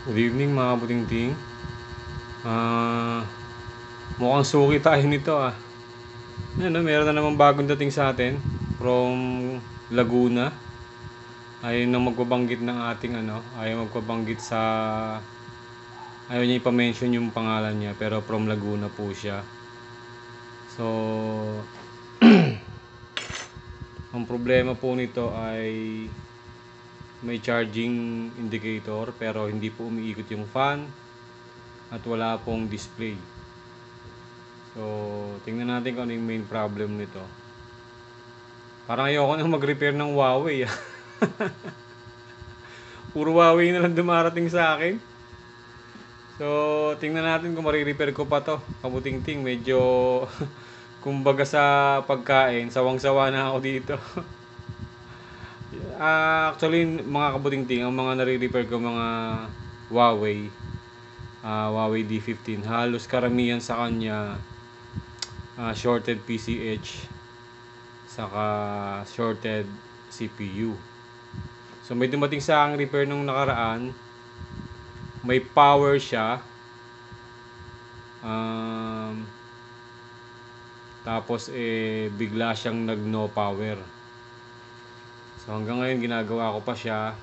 Good evening mga butingting. Ah, mukhang suki tayo nito ah. Ano, meron na namang bagong dating sa atin from Laguna. Ayaw na magbabanggit ng ating ayaw magpabanggit sa ayaw niya ipa-mention yung pangalan niya pero from Laguna po siya. So, ang problema po nito ay may charging indicator pero hindi po umiikot yung fan at wala pong display. So, tingnan natin kung ano yung main problem nito. Parang ayoko nang mag-repair ng Huawei. Puro Huawei na lang dumarating sa akin. So, tingnan natin kung marirepair ko pa to. Kabuting-ting, medyo kumbaga sa pagkain, sawang-sawa na ako dito. Actually, mga kabuting-ting, ang mga nare-repair ko mga Huawei, Huawei D15, halos karamihan sa kanya shorted PCH saka shorted CPU. So may dumating sa aking repair nung nakaraan, may power siya, tapos bigla siyang nag no power. So hanggang ngayon ginagawa ko pa siya,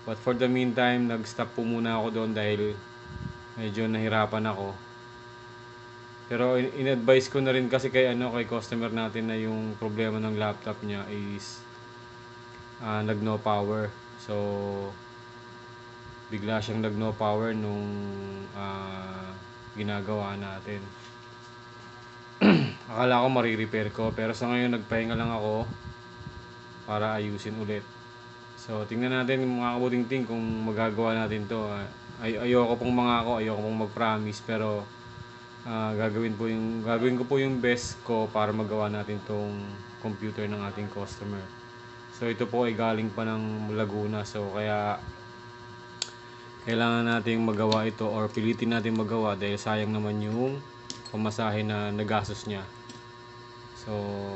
but for the meantime nag stop po muna ako doon dahil medyo nahirapan ako. Pero in-advise ko na rin kasi kay customer natin na yung problema ng laptop niya is nag no power. So bigla siyang nag no power nung ginagawa natin. Akala ko marirepair ko pero sa ngayon nagpahinga lang ako para ayusin ulit. So tingnan natin mga kabuting-ting kung magagawa natin to. Ayoko pong mag-promise pero gagawin ko po yung best ko para magawa natin tong computer ng ating customer. So ito po ay galing pa ng Laguna, so kaya kailangan nating magawa ito or pilitin natin magawa dahil sayang naman yung pamasahe na nagastos niya. So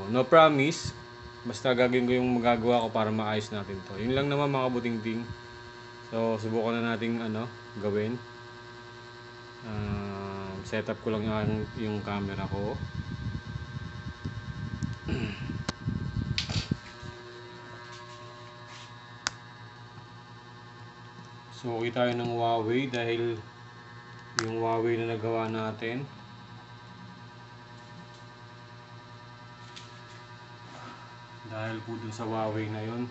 no promise, basta gagawin ko yung magagawa ko para maayos natin to. Yun lang naman mga kabuting-ting. So subukan na nating gawin. Setup ko lang yung camera ko. So tayo ng Huawei dahil yung Huawei na nagawa natin dahil po dun sa Huawei na yun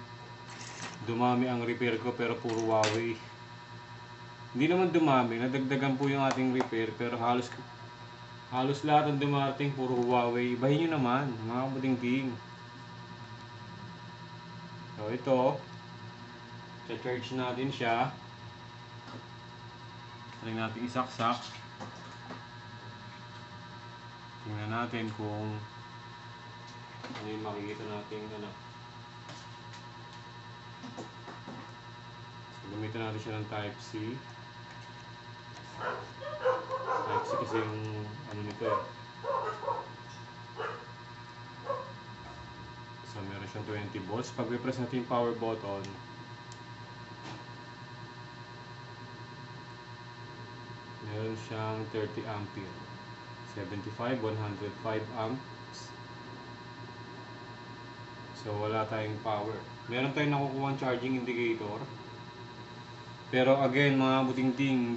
dumami ang repair ko pero puro Huawei. Hindi naman dumami, nadagdagan po yung ating repair pero halos lahat ng dumarating puro Huawei. Ibahin nyo naman mga kabuting-ting. So ito, charge natin siya. Try natin isaksak. Tingnan natin kung ano yung makikita natin So gamitin natin siya ng Type-C. Type-C kasi yung nito eh. So meron siyang 20 volts. Pag i-press natin yung power button, meron siyang 30 ampere, 75, 105 amps. So wala tayong power. Meron tayong nakukuha charging indicator. Pero again mga buting-ting,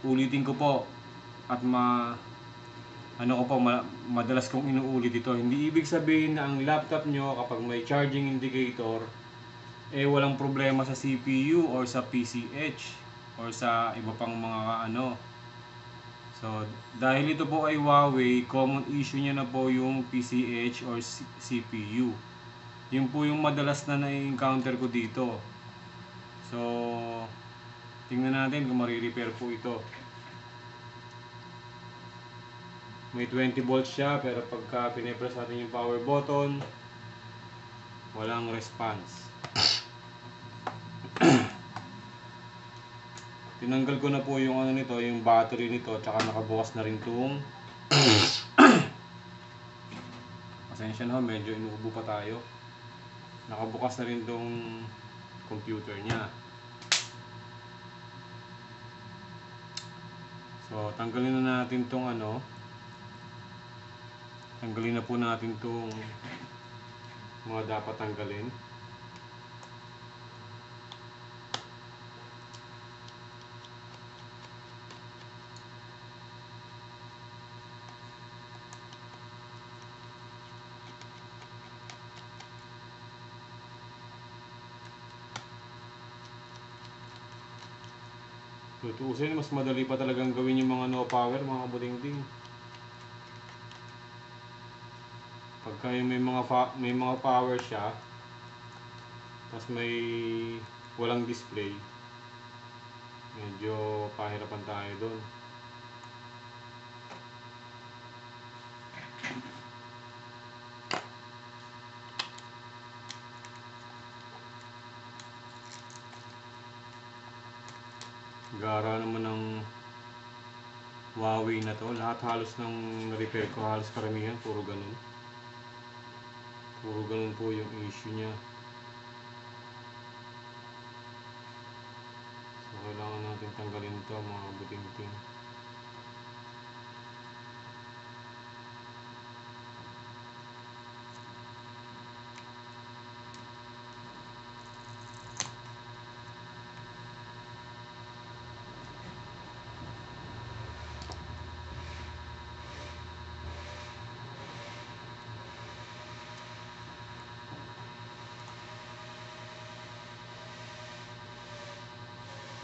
ulitin ko po at madalas kong inuulit ito. Hindi ibig sabihin na ang laptop nyo kapag may charging indicator walang problema sa CPU or sa PCH or sa iba pang mga So dahil ito po ay Huawei, common issue niya na po yung PCH or CPU. Yun po yung madalas na na-encounter ko dito. So tingnan natin kung marirepair po ito. May 20 volts siya pero pagka pinipress natin yung power button, walang response. Tinanggal ko na po yung nito, yung battery nito, tsaka nakabukas na rin tong pasensya na, medyo inuubo pa tayo. Nakabukas na rin tong computer niya. So, tanggalin na natin tong ano. Tanggalin na po natin tong mga dapat tanggalin. Tutuusin, mas madali pa talagang gawin yung mga no power, mga budingding. Pagka yung may mga power siya, tapos may walang display, medyo pahirapan tayo doon. Gara naman ng Huawei na to. Lahat halos ng repair ko, halos karamihan, puro ganun. Puro ganun po yung issue niya. So, kailangan natin tanggalin to, mga buting-ting.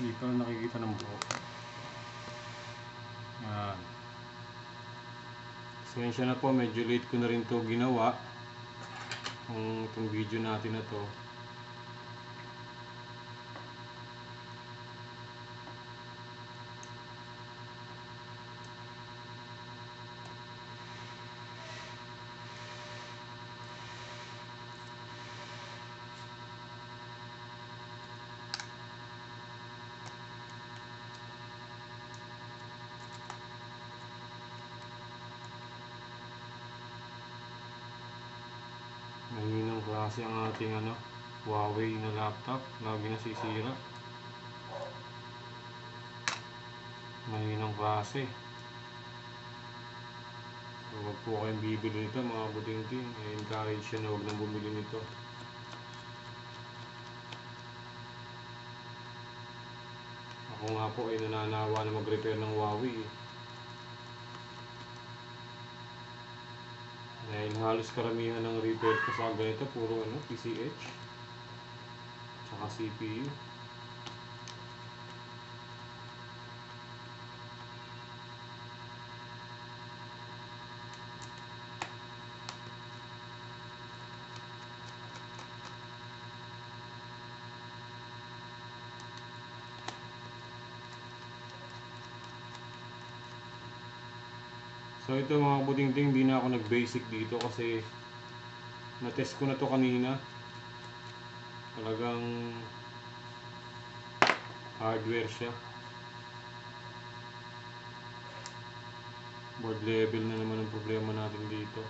Hindi pa nakikita ng buo. Yan. Pasensya na po, medyo late ko na rin to ginawa. Itong video natin na to. Mahinang klase ang ating Huawei na laptop, lagi nasisira. Mahinang klase. So, wag po kayong bibili nito, mga budingting. I-encourage siya na wag nang bumili nito. Ako nga po ay nananawa na mag-repair ng Huawei. Dahil halos karamihan ng repair ko sa ganito, puro PCH tsaka CPU. So ito, mga budingding, hindi na ako nag-basic dito kasi na-test ko na to kanina. Talagang hardware siya. Board level na naman ang problema natin dito.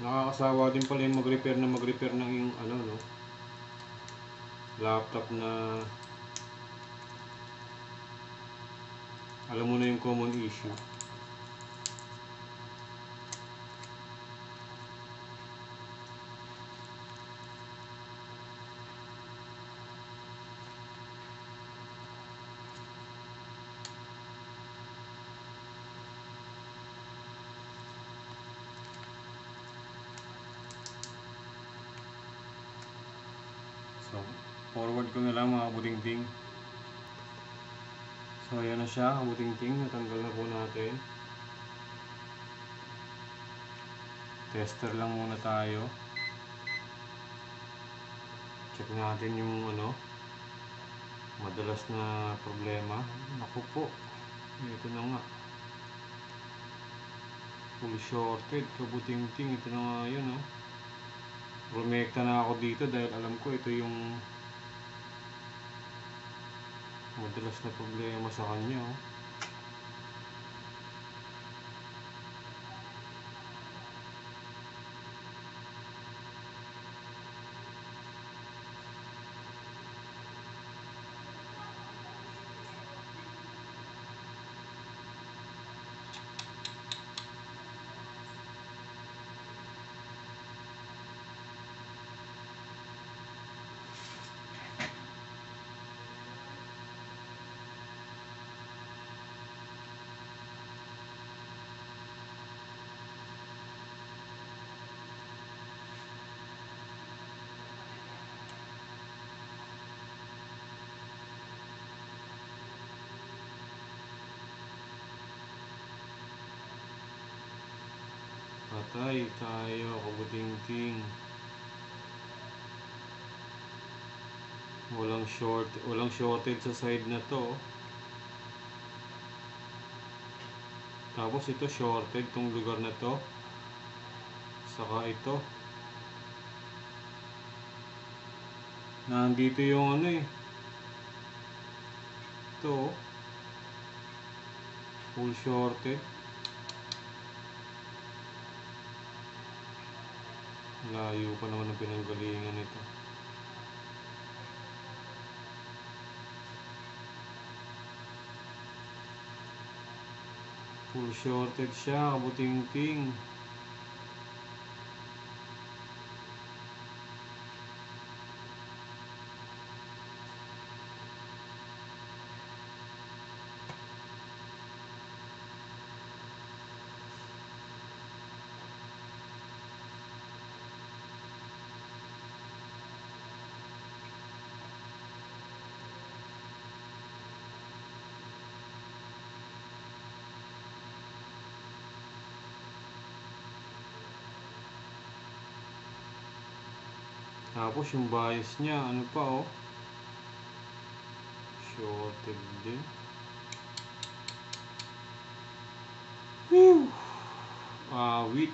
Nakakasawa din pala yung mag-repair ng yung laptop na alam mo na yung common issue. So, forward ko na lang mga kabutingting. So, ayan na siya, kabutingting. Natanggal na po natin. Tester lang muna tayo. Check natin yung madalas na problema. Naku po. Ito na nga. Full shorted, kabutingting. Ito na nga yun, oh. Rumekta na ako dito dahil alam ko ito yung madalas na problema sa kanya, oh. Patay tayo, kabutingting. Walang shorted sa side na to. Tapos ito shorted tong lugar na to. Saka ito. Nandito yung Ito. Full shorted. Layo pa naman ang pinanggalingan nito. Full shorted siya, kabutingting. Tapos yung bias niya, ano pa, oh. Shorted din. Whew! Wait.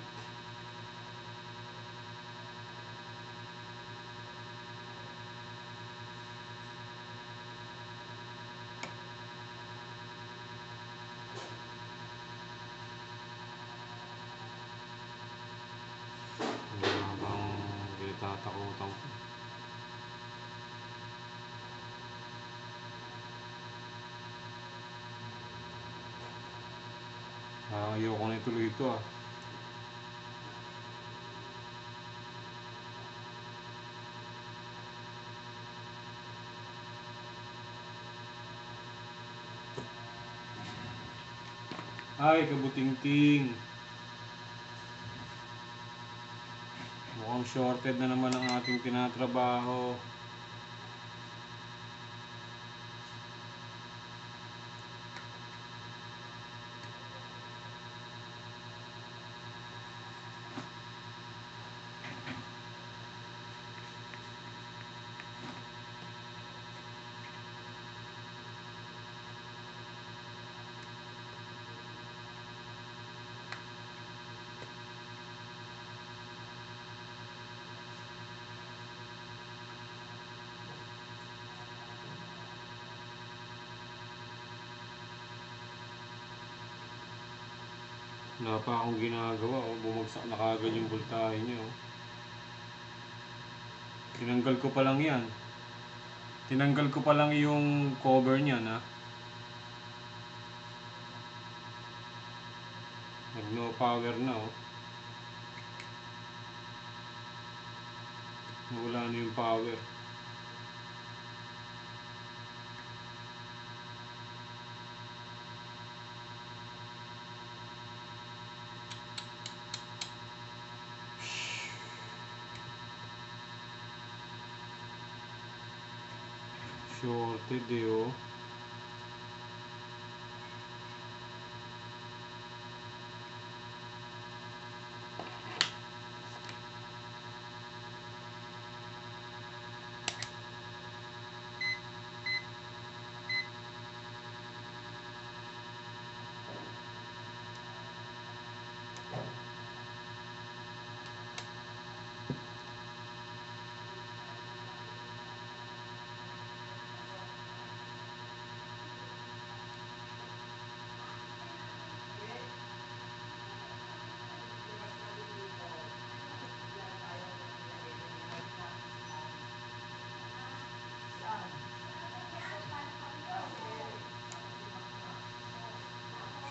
Habang kinatatakutan ko. Ayoko na ituloy ito, ah. Ay, kabutingting. Mukhang shorted na naman ang ating tinatrabaho. Wala pa akong ginagawa, oh. Bumagsak na kagad yung voltahe niya, oh. Tinanggal ko pa lang yan. Tinanggal ko pa lang yung cover niya, na. Nag-no power na, oh. Wala na yung power. Shorted eh oh.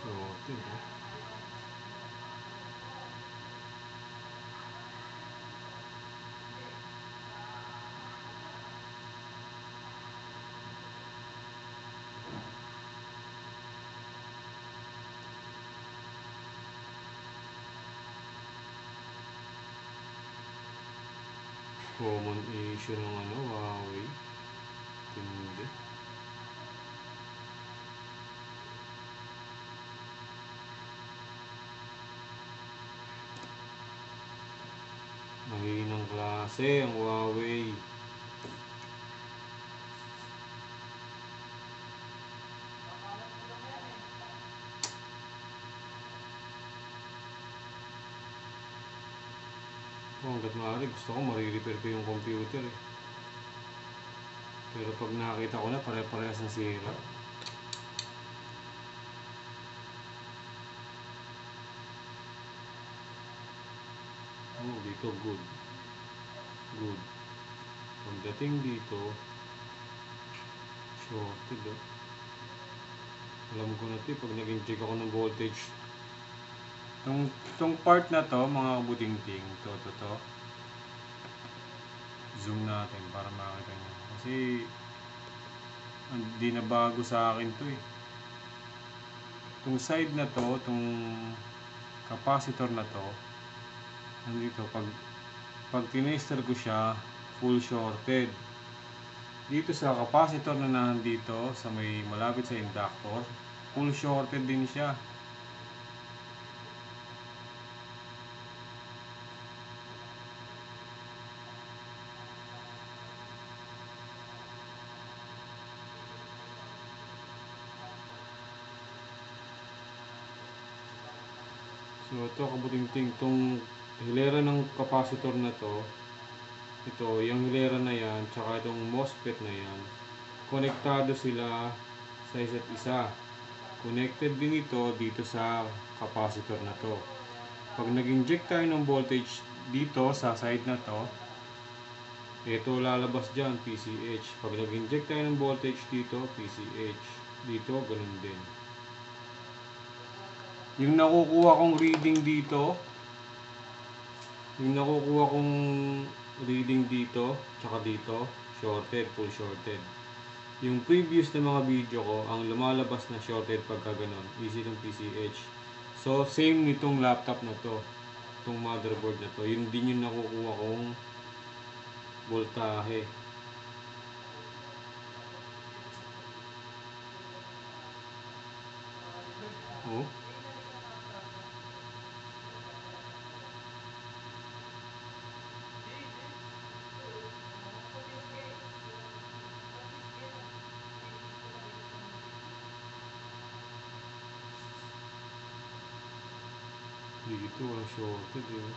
Shorted eh. Common issue ng ano, Huawei. Tindi. Mahinang klase ang Huawei. Hanggat maaari gusto ko marirepair ko yung computer eh. Pero pag nakita ko na pare-parehas ng sira. Oh, dito good. Good. Pagdating dito, shorted oh. Alam ko na ito pag nag-inject ako ng voltage. Itong part na to, mga kabuting-ting, to. Zoom natin para makita nyo. Kasi hindi na bago sa akin to eh. Itong side na to, itong capacitor na to, nandito, pag tinester ko siya, full shorted. Dito sa capacitor na nandito, sa may malapit sa inductor, full shorted din siya. So ito kabuting-ting, itong hilera ng capacitor na to, ito, yung hilera na yan, tsaka itong MOSFET na yan, konektado sila sa isa't isa. Connected din ito dito sa capacitor na to. Pag nag-inject tayo ng voltage dito sa side na to, ito lalabas dyan, PCH. Pag nag-inject tayo ng voltage dito, PCH. Dito, ganun din. Yung nakukuha kong reading dito, tsaka dito, shorted, full shorted. Yung previous na mga video ko, ang lumalabas na shorted pagka ganon, easy ng PCH. So, same nitong laptop na to, itong motherboard na to, yun din yung nakukuha kong voltahe. Oh. Dito, walang shorted eh.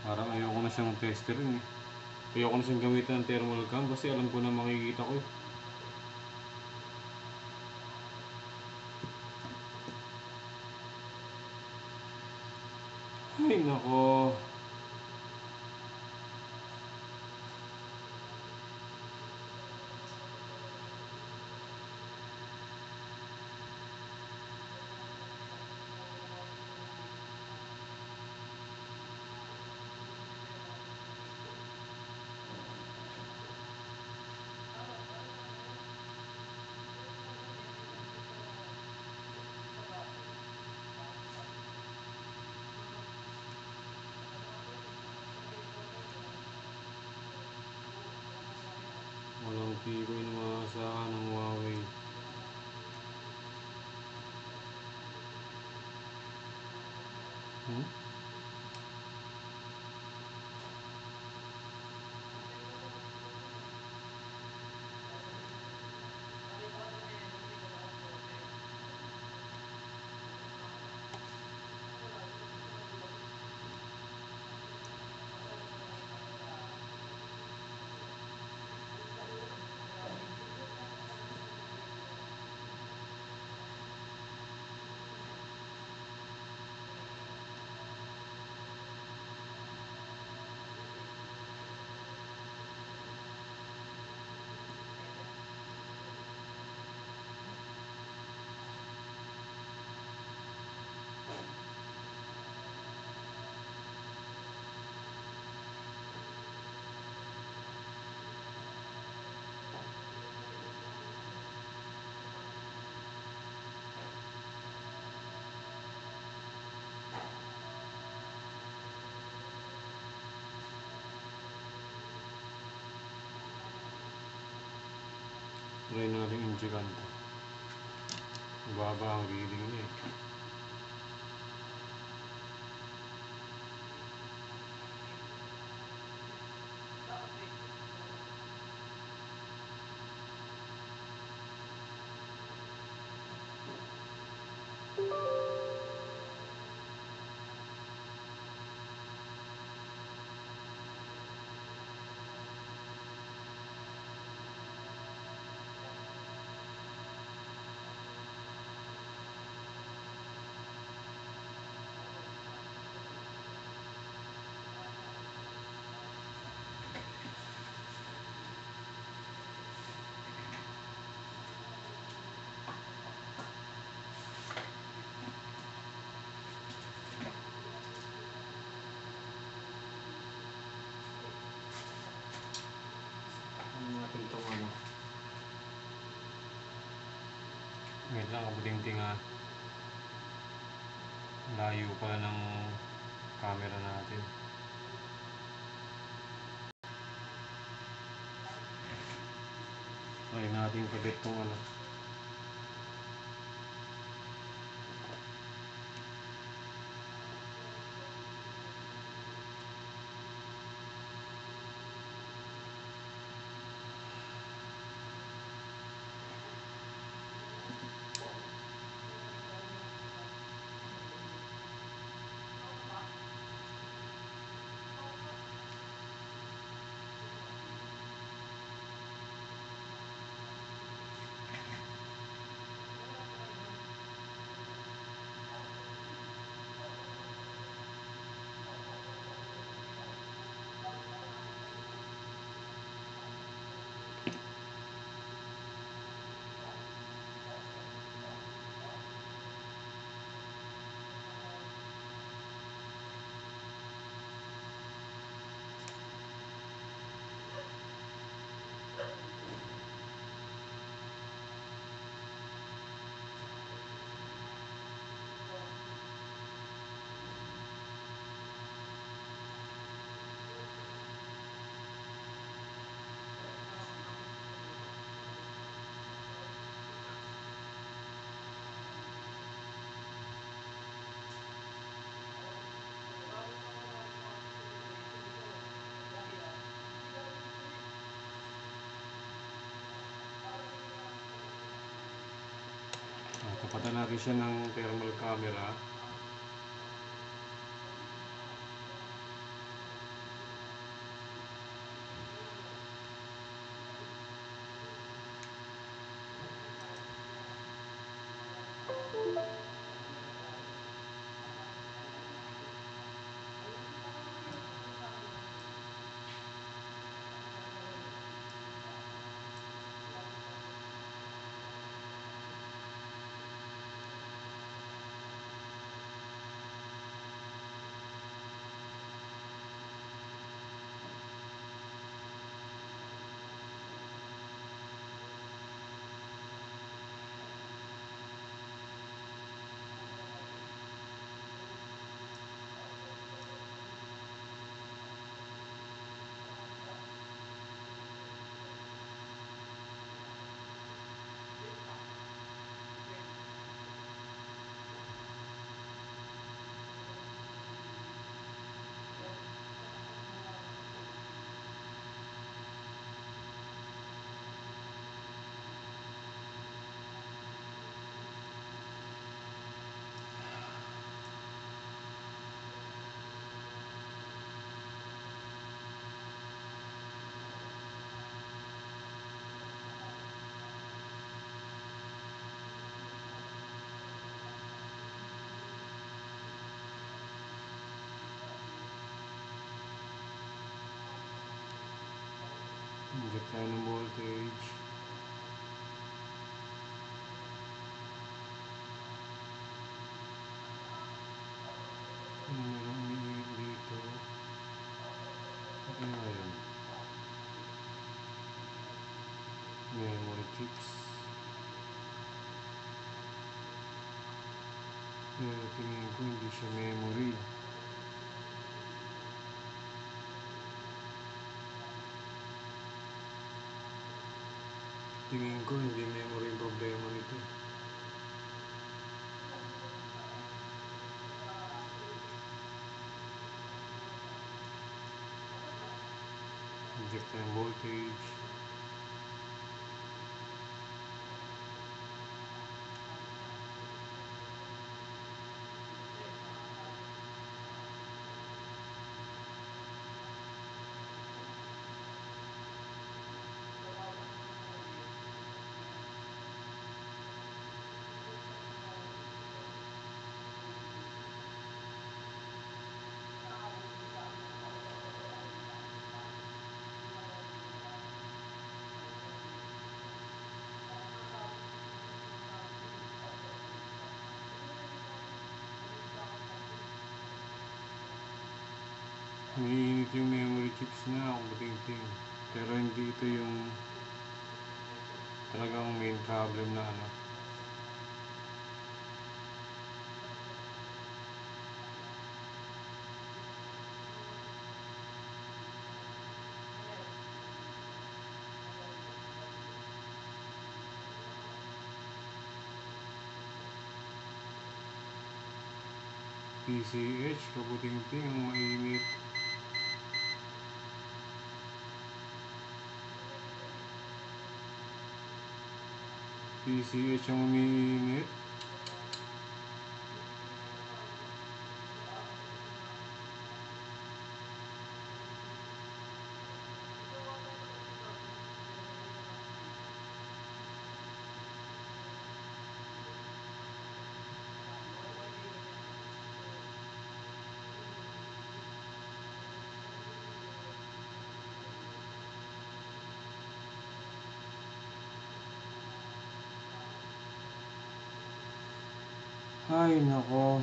Parang ayoko na siyang tester rin eh. Ayoko na siyang gamitan ng thermal cam kasi alam ko na makikita ko eh. Ay nako. Try natin injectan to. Baba ang reading niya eh. Natin itong ano. Wait lang, kabuting-ting layo pala ng camera natin. Try natin kabit itong ano. Tapatan natin siya ng thermal camera. Inject tayo ng voltage. Merong umiiyak dito. Ano nga yun? Memory chips. Pero tingin ko hindi siya memory. Tingin ko hindi memory yung problema nito. Inject na yung voltage. Umiinit yung memory chips niya kung bating-ting. Pero hindi ito yung talagang main problem na ano. PCH, kabuting-ting ang mainit. PCH ang umiinit. Ay, nako.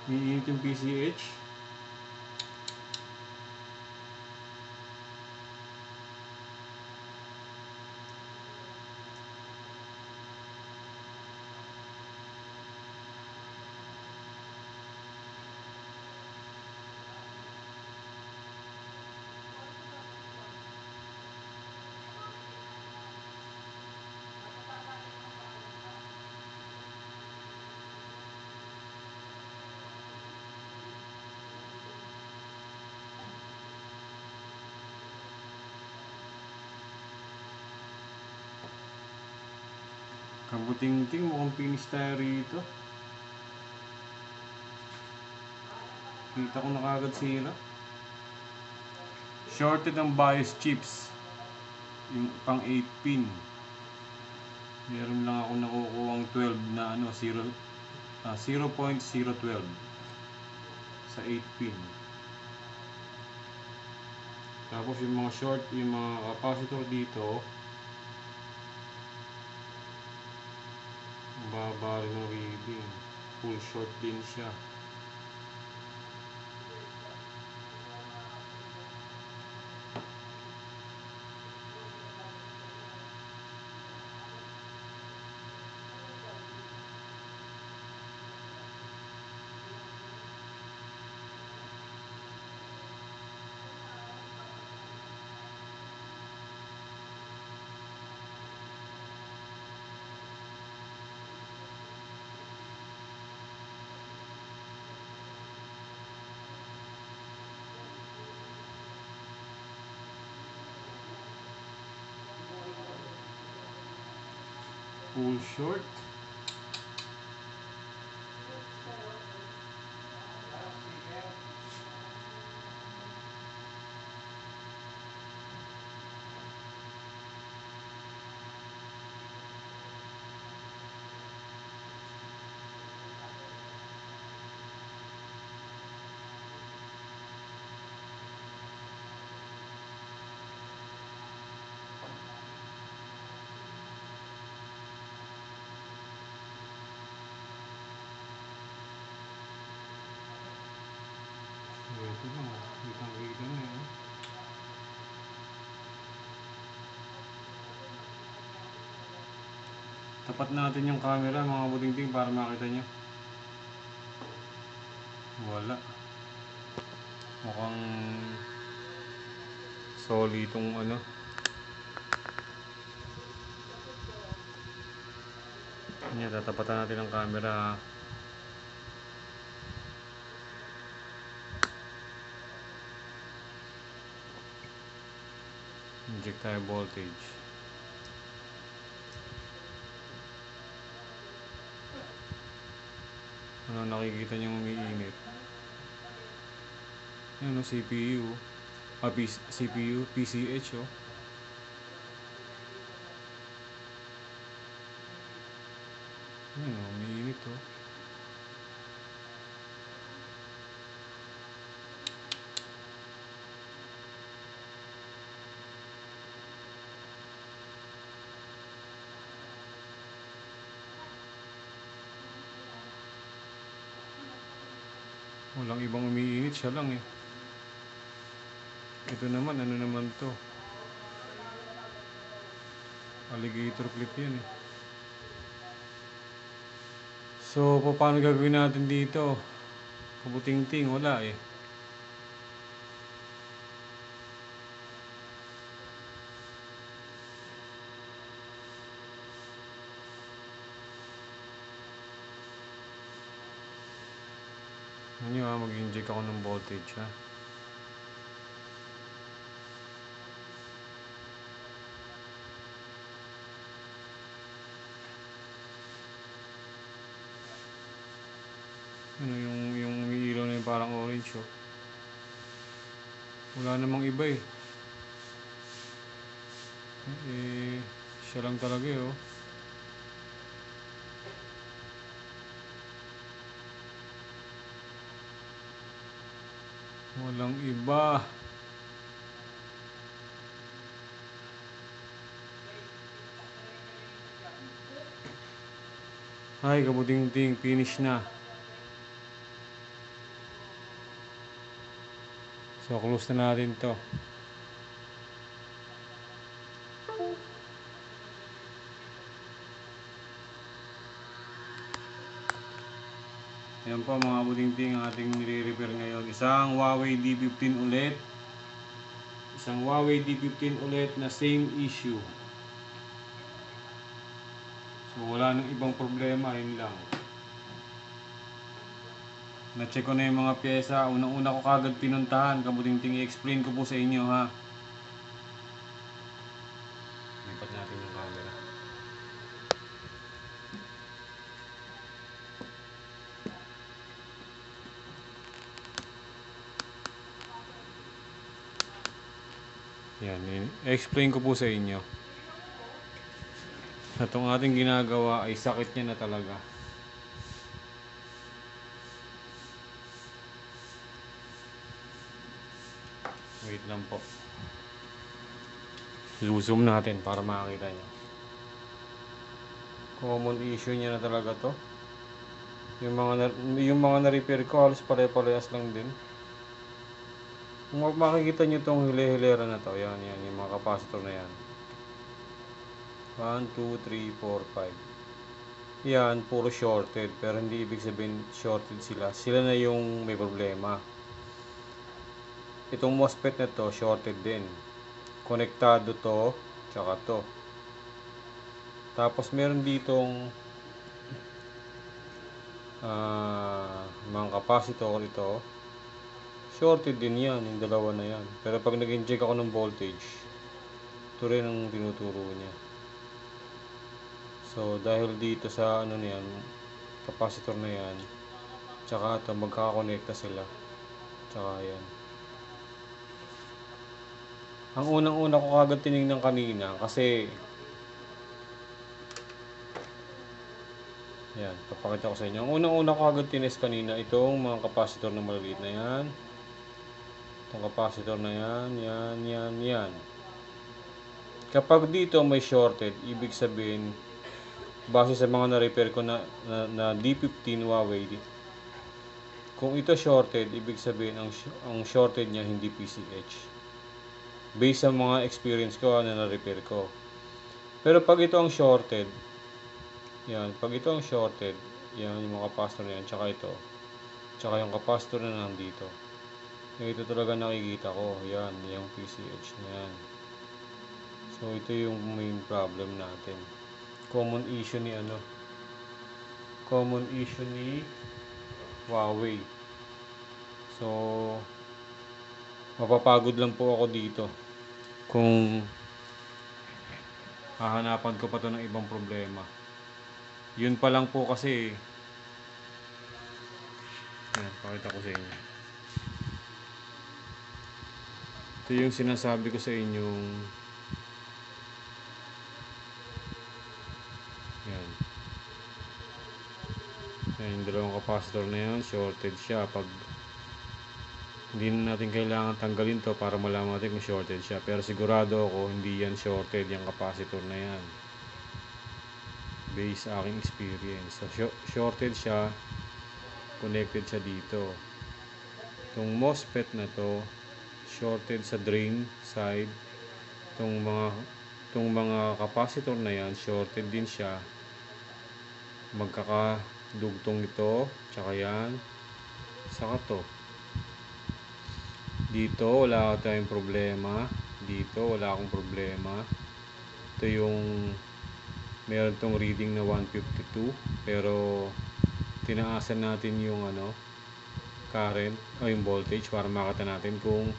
Umiinit yung PCH. Kabuting-ting, mukhang finish tayo rito. Kita ko na kagad sila. Shorted ang BIOS chips. Yung pang 8 pin. Meron lang ako nakukuhang 12 na ano, 0.012 sa 8 pin. Tapos yung mga short, yung mga capacitor dito, baba rin ang reading. Full short din siya. Full short. Ito na, kitang-kita na yun. Tapat natin yung camera mga budingting para makita nyo. Wala. Mukhang solid itong ano. Yan, tatapatan natin ang camera. Inject tayo voltage. Ano nakikita nyo umiinit? Yan o, CPU. CPU, PCH o. Yan o, umiinit o. Walang ibang umiinit, siya lang eh. Ito naman, ano naman to? Alligator clip yan eh. So, paano gagawin natin dito? Kabuting-ting, wala eh. Ano nyo mag-inject ako ng voltage ha. Ano yung umiilaw na yung parang orange oh. Wala namang iba eh. Siya lang talaga eh oh. Walang iba. Ay, kabuting-ting, finish na. So, close na natin to. Ayan po mga budingting ang ating nire-repair ngayon. Isang Huawei D15 ulit. Isang Huawei D15 ulit na same issue. So wala nang ibang problema, yun lang. Na-check ko na yung mga pyesa. Unang-una ko kagad pinuntahan. Kabudingting i-explain ko po sa inyo ha. Lipat natin yung camera. Yan, i-explain ko po sa inyo. Itong ating ginagawa ay sakit niya na talaga. Wait lang po. Zoom natin para makakita nyo. Common issue niya na talaga to. Yung mga na-repair ko halos pare-parehas lang din. Kung makikita nyo itong hile-hilera na to, yan, yung mga capacitor na yan. 1, 2, 3, 4, 5. Yan, puro shorted. Pero hindi ibig sabihin shorted sila. Sila na yung may problema. Itong MOSFET na to, shorted din. Konektado to, tsaka to. Tapos meron ditong mga capacitor ito. Shorted din yan, yung dalawa na yan. Pero pag nag-inject ako ng voltage, ito rin ang tinuturo niya. So, dahil dito sa ano na yan, capacitor na yan, tsaka ito, magkakakonekta sila. Tsaka yan. Ang unang-una ko kagad tinignan kanina, kasi yan, papakita ko sa inyo. Ang unang-una ko agad tinest kanina, itong mga capacitor na maliliit na yan. Itong capacitor na yan, yan. Kapag dito may shorted, ibig sabihin, base sa mga na-repair ko na D15 Huawei, Kung ito shorted, ibig sabihin ang shorted niya hindi PCH. Based sa mga experience ko na na-repair ko. Pero pag ito ang shorted, yan, pag ito ang shorted, yan yung mga capacitor na yan, tsaka yung capacitor na nandito. Ito talaga nakikita ko, yan, yung PCH na yan. So ito yung main problem natin. Common issue ni Huawei. So mapapagod lang po ako dito kung hahanapan ko pa to ng ibang problema. Yun pa lang po kasi, yan, pakita ko sa inyo. Ito yung sinasabi ko sa inyong, yan. Yung dalawang capacitor na yun, shorted siya. Pag hindi na natin kailangan tanggalin to para malaman natin kung shorted siya. Pero sigurado ako hindi yan shorted yung capacitor na yan. Based sa aking experience. So shorted siya, connected siya dito. Itong MOSFET na to, shorted sa drain side. Itong mga capacitor na yan, shorted din siya. Magkakadugtong ito, tsaka yan, saka to. Dito wala tayong problema, dito wala akong problema. Ito yung meron tong reading na 152, pero tinaasan natin yung current o yung voltage para makita natin kung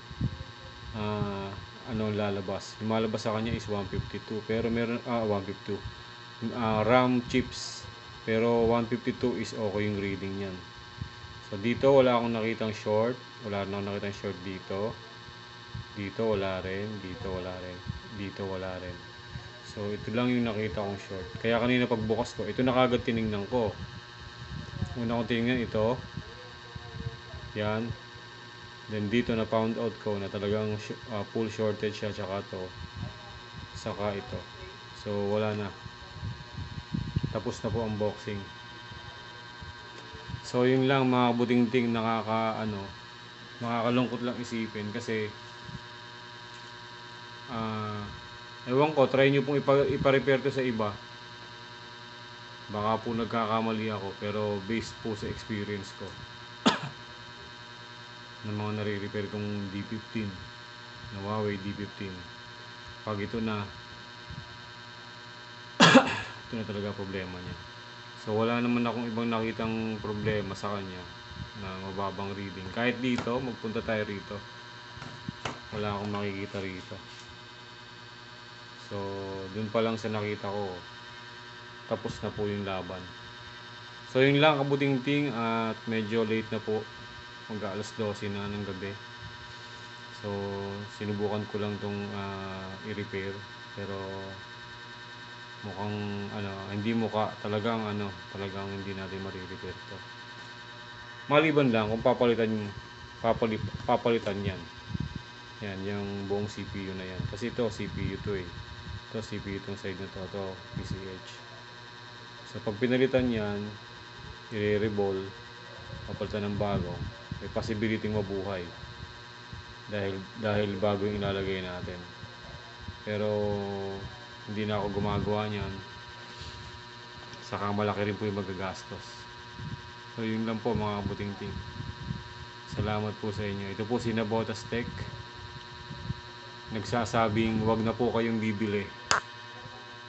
ano lalabas. Yung malabas sa kanya is 152, pero meron 152 RAM chips, pero 152 is okay yung reading niyan. So dito wala akong nakitang short, wala nakitang short dito. Dito wala rin, dito wala rin, dito wala rin. So ito lang yung nakita kong short. Kaya kanina pagbukas ko, ito na kagad tiningnan ko. Una kong tiningnan ito. Yan. Then dito na found out ko na talagang full shortage siya, tsaka to, saka ito. So wala na. Tapos na po unboxing. So yun lang mga kabuting-ting, nakakalungkot lang isipin kasi ewan ko, try nyo pong ipa-repair to sa iba. Baka po nagkakamali ako, pero based po sa experience ko ng mga nare-repair kong D15 na Huawei D15, pag ito na ito na talaga problema niya. So wala naman akong ibang nakitang problema sa kanya na mababang reading. Kahit dito, magpunta tayo rito, wala akong makikita rito. So dun pa lang sa nakita ko, tapos na po yung laban. So yun lang kabuting-ting, at medyo late na po, mag-alas 12 na ng gabi. So sinubukan ko lang tong i-repair, pero mukhang talagang hindi natin ma-repair to. Maliban lang kung papalitan yan. Yan, yung buong CPU na yan. Kasi ito CPU to eh. Ito CPU tong side na to PCH. So pag pinalitan yan, i-reball, papalitan ng bago, may possibility mabuhay. Dahil bago yung ilalagay natin. Pero hindi na ako gumagawa niyan. Saka malaki rin po yung magagastos. So yun lang po mga kabuting-ting. Salamat po sa inyo. Ito po si Nabotas Tech, nagsasabing wag na po kayong bibili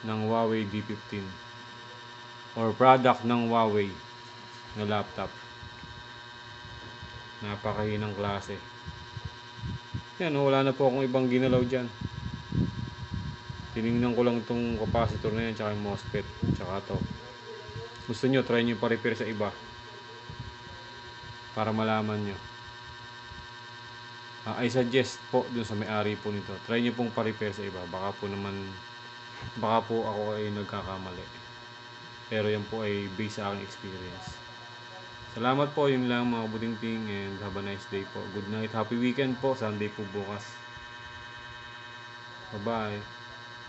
ng Huawei D15 or product ng Huawei na laptop. Napakahinang klase. Yan, wala na po akong ibang ginalaw dyan. Tinignan ko lang itong capacitor na yan, tsaka yung MOSFET, tsaka to. Gusto nyo, try nyo pa-repair sa iba para malaman nyo. I suggest po dun sa may-ari po nito, try nyo pong pa-repair sa iba. Baka po ako ay nagkakamali, pero yan po ay based sa aking experience. Salamat po, yun lang mga kabuting-ting, and have a nice day po. Good night, happy weekend po, Sunday po bukas. Bye bye.